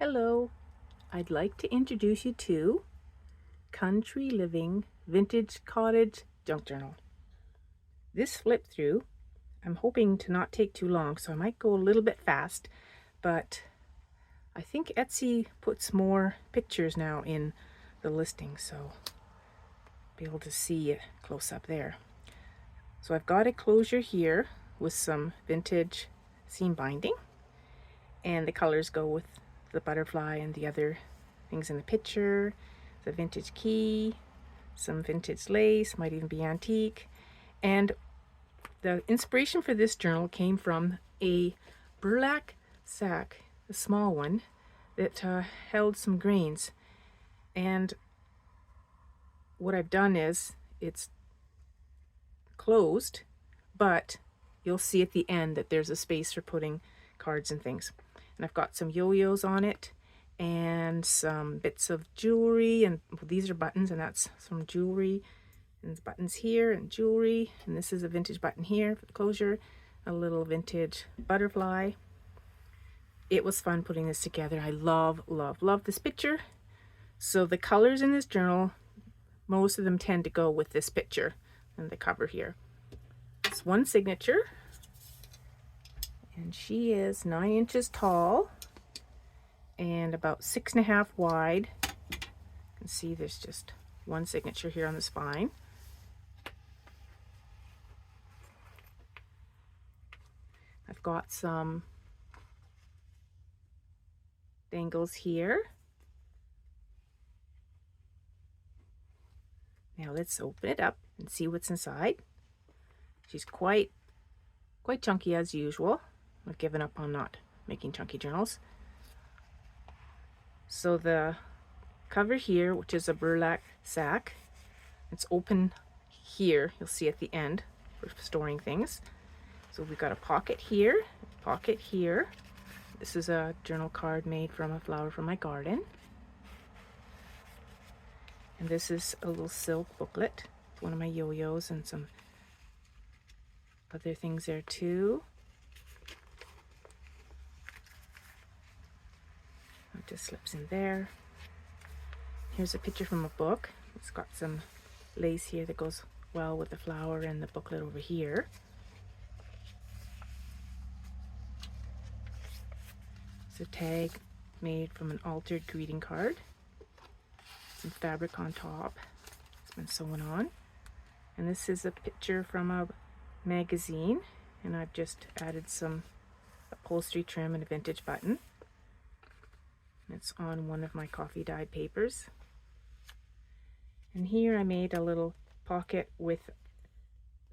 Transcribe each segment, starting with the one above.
Hello, I'd like to introduce you to Country Living Vintage Cottage Junk Journal. This flip through, I'm hoping to not take too long, so I might go a little bit fast, but I think Etsy puts more pictures now in the listing, so be able to see it close up there. So I've got a closure here with some vintage seam binding, and the colors go with the butterfly and the other things in the picture. The vintage key, some vintage lace, might even be antique. And the inspiration for this journal came from a burlap sack, a small one, that held some grains. And what I've done is it's closed, but you'll see at the end that there's a space for putting cards and things. And I've got some yo-yos on it and some bits of jewelry, and these are buttons, and that's some jewelry, and buttons here and jewelry, and this is a vintage button here for the closure, a little vintage butterfly. It was fun putting this together. I love this picture. So the colors in this journal, most of them tend to go with this picture and the cover here. It's one signature, and she is 9 inches tall and about 6.5 wide. You can see there's just one signature here on the spine. I've got some dangles here. Now let's open it up and see what's inside. She's quite chunky as usual. I've given up on not making chunky journals. So the cover here, which is a burlap sack, it's open here. You'll see at the end for storing things. So we've got a pocket here, pocket here. This is a journal card made from a flower from my garden. And this is a little silk booklet. It's one of my yo-yos and some other things there too. It just slips in there. Here's a picture from a book. It's got some lace here that goes well with the flower and the booklet over here. It's a tag made from an altered greeting card. Some fabric on top. It's been sewn on. And this is a picture from a magazine, and I've just added some upholstery trim and a vintage button. It's on one of my coffee dyed papers. And here I made a little pocket with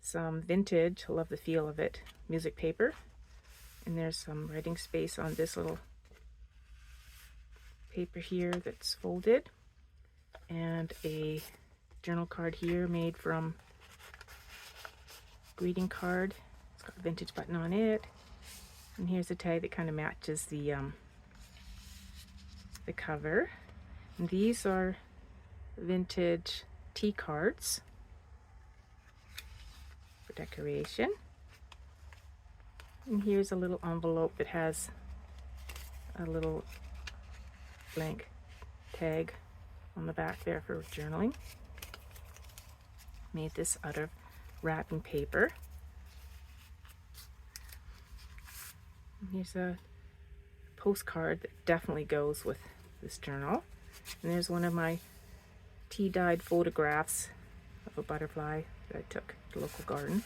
some vintage, I love the feel of it, music paper. And there's some writing space on this little paper here that's folded. And a journal card here made from greeting card. It's got a vintage button on it. And here's a tag that kind of matches the cover. And these are vintage tea cards for decoration. And here's a little envelope that has a little blank tag on the back there for journaling. Made this out of wrapping paper. And here's a postcard that definitely goes with this journal. And there's one of my tea dyed photographs of a butterfly that I took at the local garden.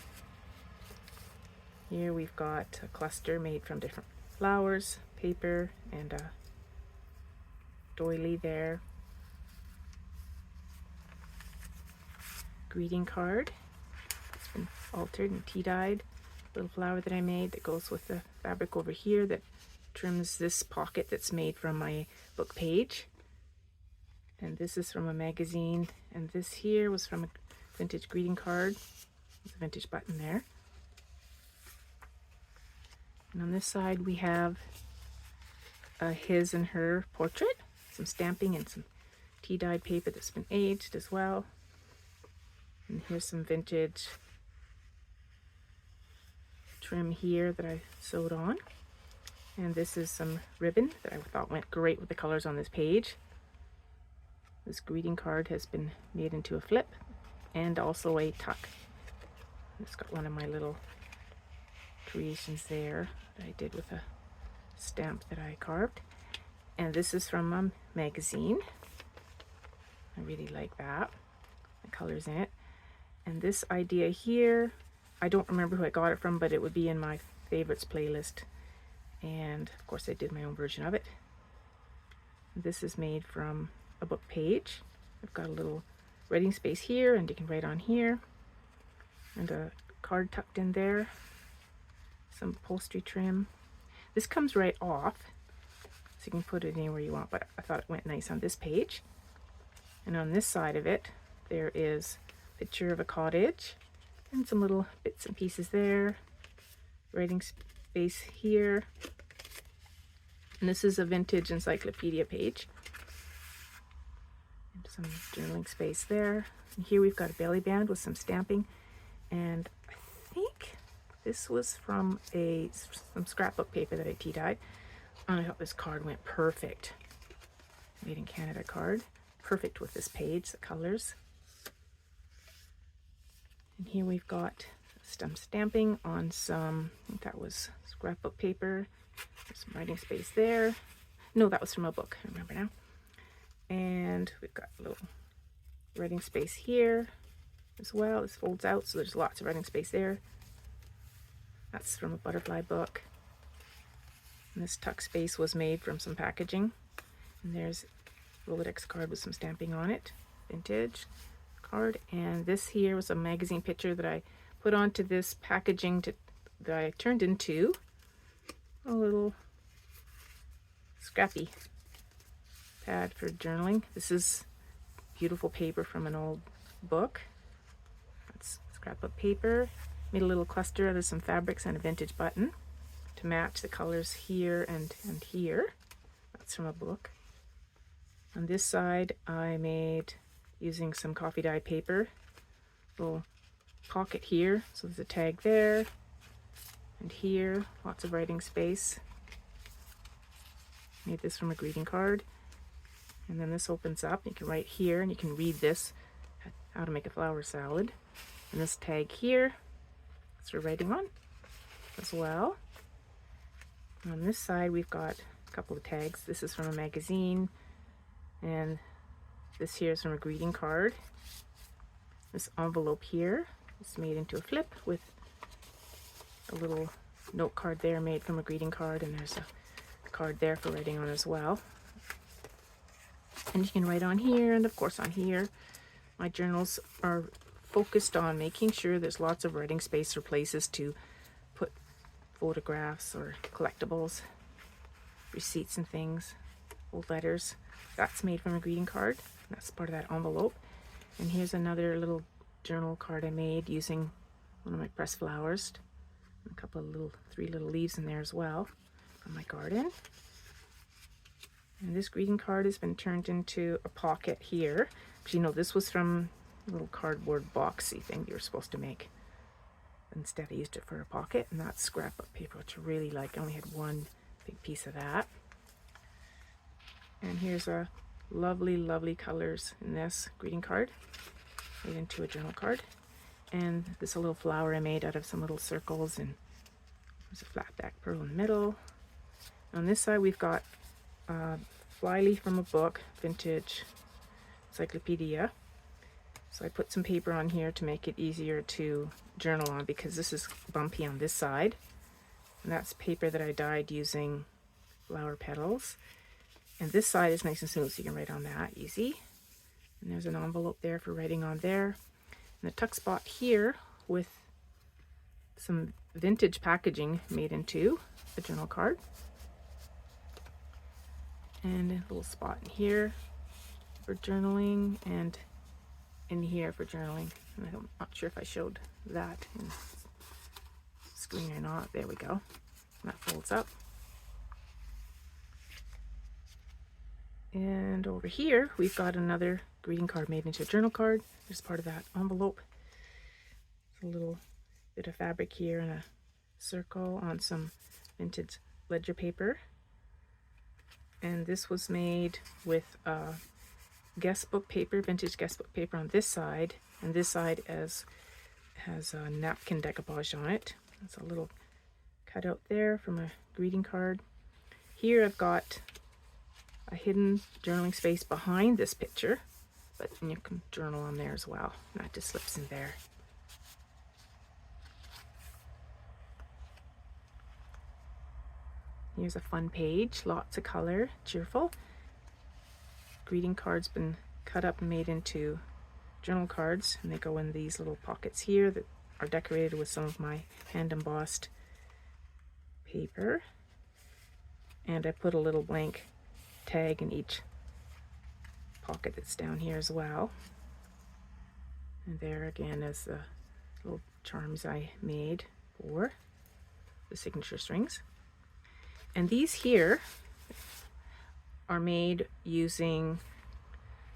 Here we've got a cluster made from different flowers, paper, and a doily there. Greeting card. It's been altered and tea dyed. Little flower that I made that goes with the fabric over here that trims this pocket that's made from my book page. And this is from a magazine, and this here was from a vintage greeting card. There's a vintage button there. And on this side we have a his and her portrait, some stamping and some tea dyed paper that's been aged as well. And here's some vintage trim here that I sewed on. And this is some ribbon that I thought went great with the colors on this page. This greeting card has been made into a flip and also a tuck. It's got one of my little creations there that I did with a stamp that I carved. And this is from a magazine. I really like that. The colors in it. And this idea here, I don't remember who I got it from, but it would be in my favorites playlist. And of course I did my own version of it. This is made from a book page. I've got a little writing space here, and you can write on here. And a card tucked in there. Some upholstery trim. This comes right off, so you can put it anywhere you want, but I thought it went nice on this page. And on this side of it, there is a picture of a cottage and some little bits and pieces there. Writing space here. And this is a vintage encyclopedia page. And some journaling space there. And here we've got a belly band with some stamping. And I think this was from some scrapbook paper that I tea-dyed. And I thought this card went perfect. Made in Canada card. Perfect with this page, the colors. And here we've got some stamping on some, I think that was scrapbook paper. There's some writing space there. No, that was from a book, I remember now. And we've got a little writing space here as well. This folds out, so there's lots of writing space there. That's from a butterfly book. And this tuck space was made from some packaging. And there's a Rolodex card with some stamping on it. Vintage card. And this here was a magazine picture that I put onto this packaging that I turned into a little scrappy pad for journaling. This is beautiful paper from an old book. That's scrapbook paper. Made a little cluster out of some fabrics and a vintage button to match the colors here and here. That's from a book. On this side I made using some coffee dye paper. Little pocket here, so there's a tag there and here, lots of writing space. Made this from a greeting card. And then this opens up, you can write here and you can read this, how to make a flower salad. And this tag here, that's for writing on as well. On this side we've got a couple of tags. This is from a magazine, and this here is from a greeting card. This envelope here is made into a flip with a little note card there made from a greeting card, and there's a card there for writing on as well. And you can write on here, and of course on here. My journals are focused on making sure there's lots of writing space or places to put photographs or collectibles, receipts and things, old letters. That's made from a greeting card. That's part of that envelope. And here's another little journal card I made using one of my pressed flowers. And a couple of three little leaves in there as well from my garden. And this greeting card has been turned into a pocket here. Because you know, this was from a little cardboard boxy thing you were supposed to make. Instead I used it for a pocket, and that's scrapbook paper, which I really like. I only had one big piece of that. And here's a lovely, lovely colors in this greeting card. Made into a journal card. And this little flower I made out of some little circles, and there's a flat back pearl in the middle. On this side we've got flyleaf from a book, vintage encyclopedia. So I put some paper on here to make it easier to journal on, because this is bumpy on this side. And that's paper that I dyed using flower petals. And this side is nice and smooth, so you can write on that easy. And there's an envelope there for writing on there. And the tuck spot here with some vintage packaging made into a journal card. And a little spot in here for journaling, and in here for journaling. And I'm not sure if I showed that in screen or not. There we go. And that folds up. And over here we've got another greeting card made into a journal card. There's part of that envelope. It's a little bit of fabric here and a circle on some vintage ledger paper. And this was made with guest book paper, vintage guest book paper on this side, and this side has a napkin decoupage on it. That's a little cutout there from a greeting card. Here I've got a hidden journaling space behind this picture, but you can journal on there as well. That just slips in there. Here's a fun page, lots of color, cheerful. Greeting cards been cut up and made into journal cards, and they go in these little pockets here that are decorated with some of my hand embossed paper. And I put a little blank tag in each pocket that's down here as well. And there again is the little charms I made for the signature strings. And these here are made using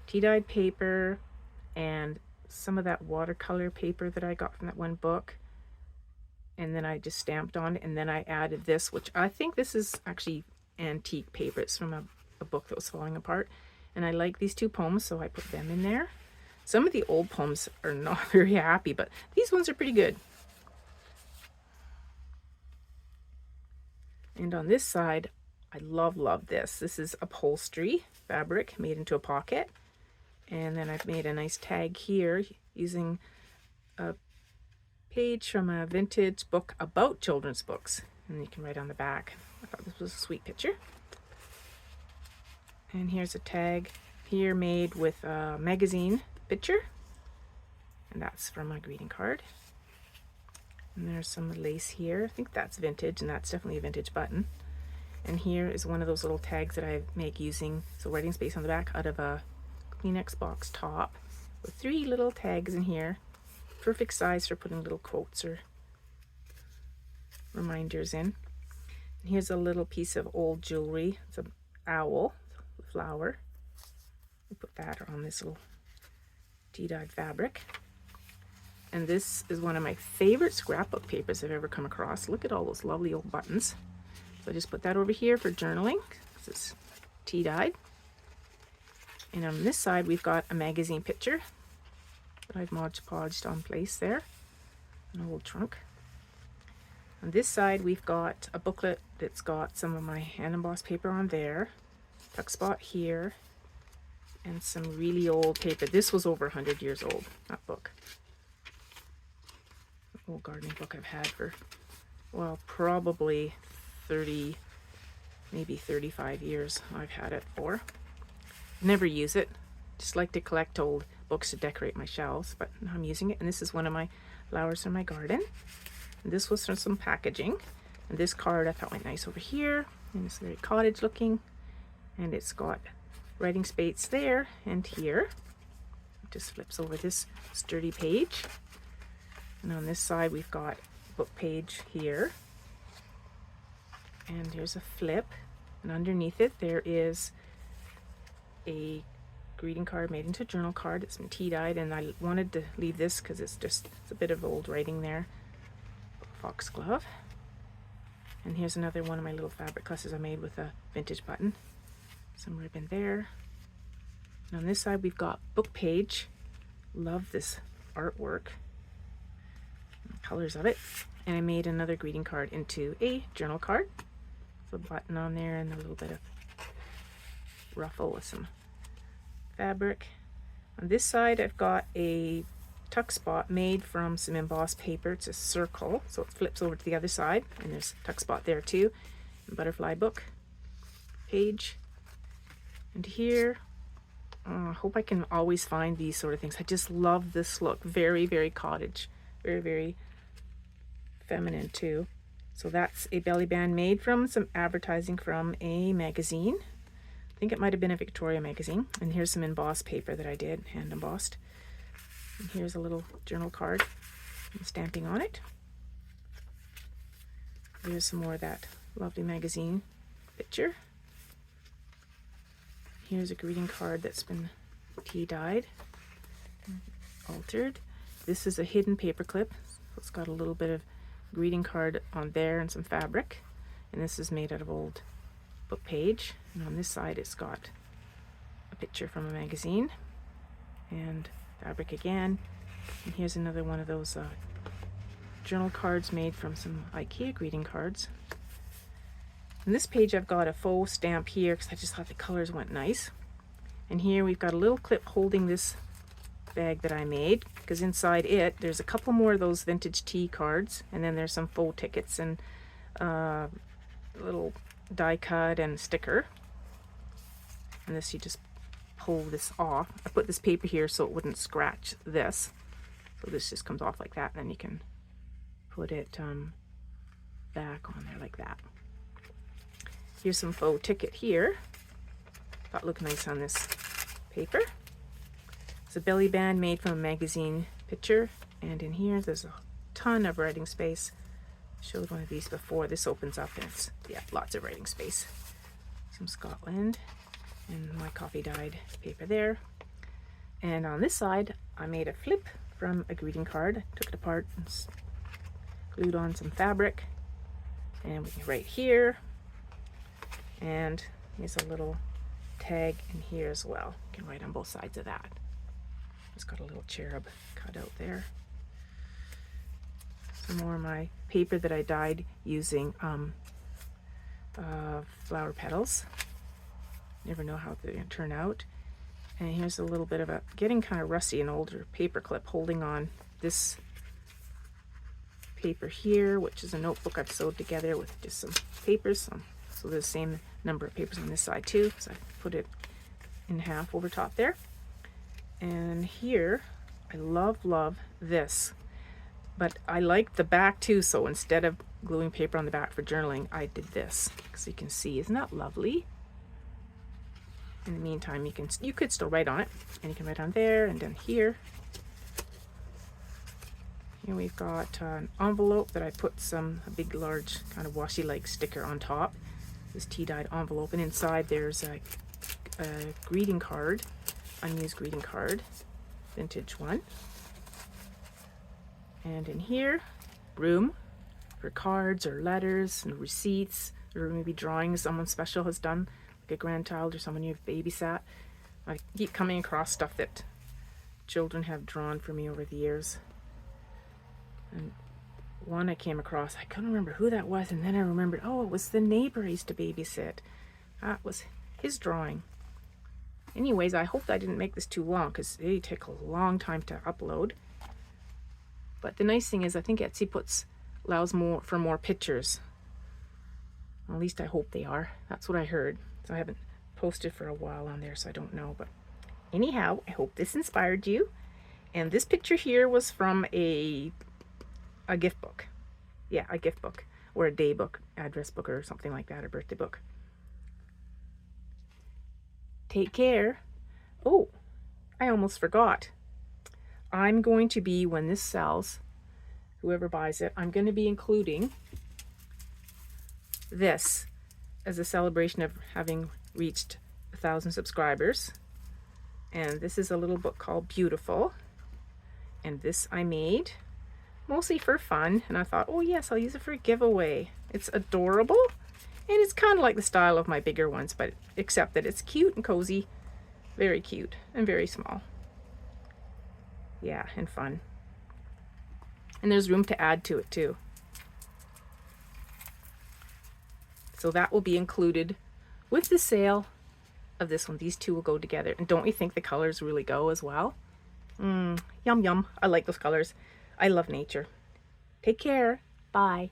tea-dyed paper and some of that watercolor paper that I got from that one book. And then I just stamped on it, and then I added this, which I think this is actually antique paper. It's from a book that was falling apart. And I like these two poems, so I put them in there. Some of the old poems are not very happy, but these ones are pretty good. And on this side, I love this. This is upholstery fabric made into a pocket. And then I've made a nice tag here using a page from a vintage book about children's books. And you can write on the back. I thought this was a sweet picture. And here's a tag here made with a magazine picture. And that's from my greeting card. And there's some lace here. I think that's vintage, and that's definitely a vintage button. And here is one of those little tags that I make using writing space on the back out of a Kleenex box top with 3 little tags in here. Perfect size for putting little quotes or reminders in. And here's a little piece of old jewelry. It's an owl, a flower. We put that on this little tea-dyed fabric. And this is one of my favorite scrapbook papers I've ever come across. Look at all those lovely old buttons. So I just put that over here for journaling, because it's tea-dyed. And on this side, we've got a magazine picture that I've Mod Podged on place there. An old trunk. On this side, we've got a booklet that's got some of my hand embossed paper on there. Tuck spot here. And some really old paper. This was over 100 years old, that book. Old gardening book I've had for, well, probably 30, maybe 35 years I've had it for. Never use it. Just like to collect old books to decorate my shelves, but now I'm using it. And this is one of my flowers from my garden. And this was from some packaging. And this card I thought went nice over here. And it's very cottage looking. And it's got writing space there and here. It just flips over this sturdy page. And on this side, we've got a book page here. And there's a flip. And underneath it, there is a greeting card made into a journal card. It's been tea-dyed, and I wanted to leave this because it's a bit of old writing there. Foxglove. And here's another one of my little fabric clusters I made with a vintage button. Some ribbon there. And on this side, we've got book page. Love this artwork. Colors of it. And I made another greeting card into a journal card. So a button on there and a little bit of ruffle with some fabric. On this side, I've got a tuck spot made from some embossed paper. It's a circle, so it flips over to the other side, and there's a tuck spot there too. And butterfly book page. And here, I hope I can always find these sort of things. I just love this look. Very, very cottage. Very, very feminine too. So that's a belly band made from some advertising from a magazine. I think it might have been a Victoria magazine. And here's some embossed paper that I did, hand embossed. And here's a little journal card and stamping on it. Here's some more of that lovely magazine picture. Here's a greeting card that's been tea-dyed, altered. This is a hidden paper clip. So it's got a little bit of greeting card on there and some fabric. And this is made out of old book page. And on this side it's got a picture from a magazine and fabric again. And here's another one of those journal cards made from some IKEA greeting cards. On this page I've got a faux stamp here because I just thought the colors went nice. And here we've got a little clip holding this bag that I made, because inside it there's a couple more of those vintage tea cards, and then there's some faux tickets and little die cut and sticker. And this, you just pull this off. I put this paper here so it wouldn't scratch this. So this just comes off like that, and then you can put it back on there like that. Here's some faux ticket here. Thought looked nice on this paper. It's a belly band made from a magazine picture, and in here there's a ton of writing space. Showed one of these before. This opens up and it's, yeah, lots of writing space. Some Scotland and my coffee dyed paper there. And on this side I made a flip from a greeting card. Took it apart and glued on some fabric, and we can write here, and here's a little tag in here as well. You can write on both sides of that. It's got a little cherub cut out there. Some more of my paper that I dyed using flower petals. Never know how they're going to turn out. And here's a little bit of a getting kind of rusty, an older paper clip holding on this paper here, which is a notebook I've sewed together with just some papers. So there's the same number of papers on this side too, so I put it in half over top there. And here, I love this, but I like the back too, so instead of gluing paper on the back for journaling, I did this, because you can see, isn't that lovely? In the meantime, you could still write on it, and you can write on there and then here. Here we've got an envelope that I put a big large kind of washi-like sticker on top. This tea-dyed envelope, and inside there's a greeting card, unused greeting card, vintage one. And in here, room for cards or letters and receipts, or maybe drawings someone special has done, like a grandchild or someone you've babysat. I keep coming across stuff that children have drawn for me over the years. And one I came across, I couldn't remember who that was, and then I remembered, oh, it was the neighbor I used to babysit. That was his drawing. Anyways, I hope I didn't make this too long, because they take a long time to upload. But the nice thing is, I think Etsy allows for more pictures. Well, at least I hope they are. That's what I heard. So I haven't posted for a while on there, so I don't know. But anyhow, I hope this inspired you. And this picture here was from a gift book. Yeah, a gift book, or a day book, address book, or something like that, a birthday book. Take care. Oh, I almost forgot. I'm going to be, when this sells, whoever buys it, I'm going to be including this as a celebration of having reached 1,000 subscribers. And this is a little book called Beautiful. And this I made mostly for fun, and I thought, oh yes, I'll use it for a giveaway. It's adorable, and it's kind of like the style of my bigger ones, but except that it's cute and cozy, very cute and very small. Yeah, and fun. And there's room to add to it too. So that will be included with the sale of this one. These two will go together, and don't you think the colors really go as well? Yum yum. I like those colors. I love nature. Take care. Bye.